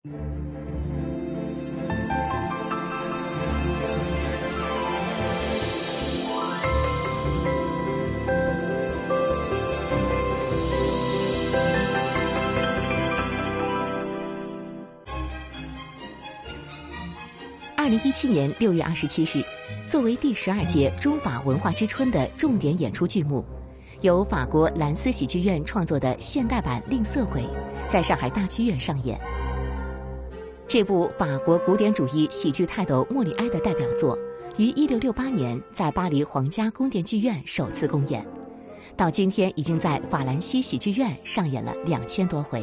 2017年6月27日，作为第12届中法文化之春的重点演出剧目，由法国兰斯喜剧院创作的现代版《吝啬鬼》在上海大剧院上演。这部法国古典主义喜剧泰斗莫里埃的代表作，于1668年在巴黎皇家宫殿剧院首次公演，到今天已经在法兰西喜剧院上演了2000多回。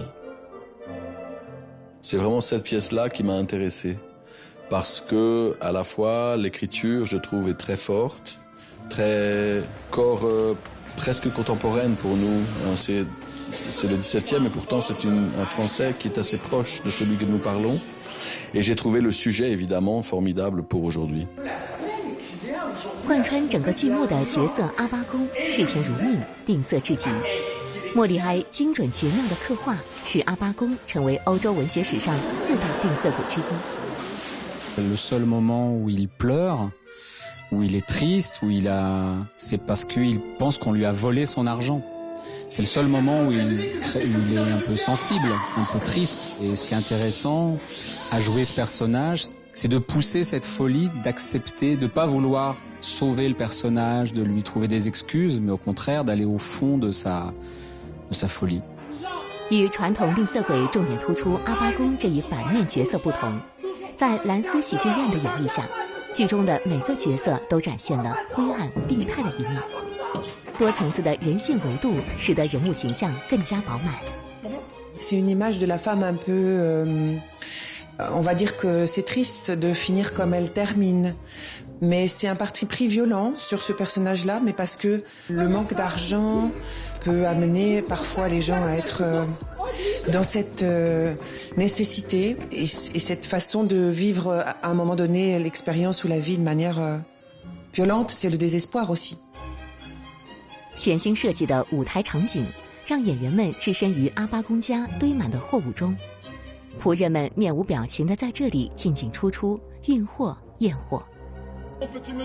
C'est vraiment cette pièce-là qui m'a intéressé. Parce que, à la fois, l'écriture, je trouve, est très forte, très encore presque contemporaine pour nous. C'est le 17e, et pourtant c'est un français qui est assez proche de celui que nous parlons. Et j'ai trouvé le sujet, évidemment, formidable pour aujourd'hui. 贯穿整个剧目的角色阿巴公视钱如命，吝啬至极。莫里埃精准绝妙的刻画，使阿巴公成为欧洲文学史上4大吝啬鬼之一。Le seul moment où il pleure, où il est triste, c'est parce qu'il pense qu'on lui a volé son argent. C'est le seul moment où il est un peu sensible, un peu triste. Et ce qui est intéressant à jouer ce personnage, c'est de pousser cette folie, d'accepter, de ne pas vouloir sauver le personnage, de lui trouver des excuses, mais au contraire d'aller au fond de sa folie. 与传统吝啬鬼重点突出阿巴公这一反面角色不同，在兰斯喜剧院的演绎下，剧中的每个角色都展现了灰暗病态的一面。多层次的人性维度使得人物形象更加饱满。C'est une image de la femme un peu, on va dire que c'est triste de finir comme elle termine. Mais c'est un parti pris violent sur ce personnage-là, mais parce que le manque d'argent peut amener parfois les gens à être dans cette nécessité et cette façon de vivre à un moment donné l'expérience ou la vie de manière violente, c'est le désespoir aussi. 全新设计的舞台场景让演员们置身于阿巴公家堆满的货物中，仆人们面无表情地在这里进进出出，运货验货。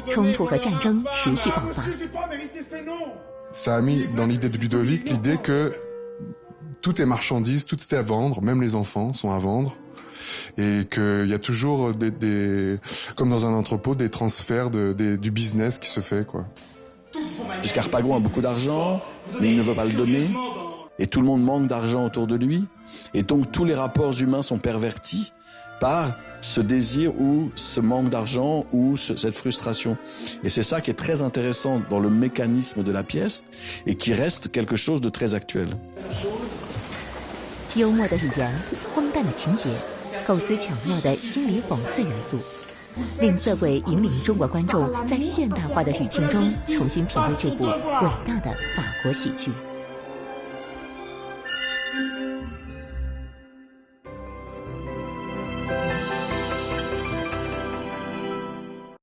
冲突和战争持续爆发。Ça a mis dans l'idée de Ludovic l'idée que tout est marchandise, tout est à vendre, même les enfants sont à vendre, et qu'il y a toujours comme dans un entrepôt, des transferts du business qui se fait, quoi. Puisqu'Harpagon a beaucoup d'argent, mais il ne veut pas le donner, et tout le monde manque d'argent autour de lui, et donc tous les rapports humains sont pervertis par ce désir ou ce manque d'argent ou cette frustration. Et c'est ça qui est très intéressant dans le mécanisme de la pièce et qui reste quelque chose de très actuel. 幽默的语言，荒诞的情节，构思巧妙的心理讽刺元素，吝啬鬼引领中国观众在现代化的语境中重新品味这部伟大的法国喜剧。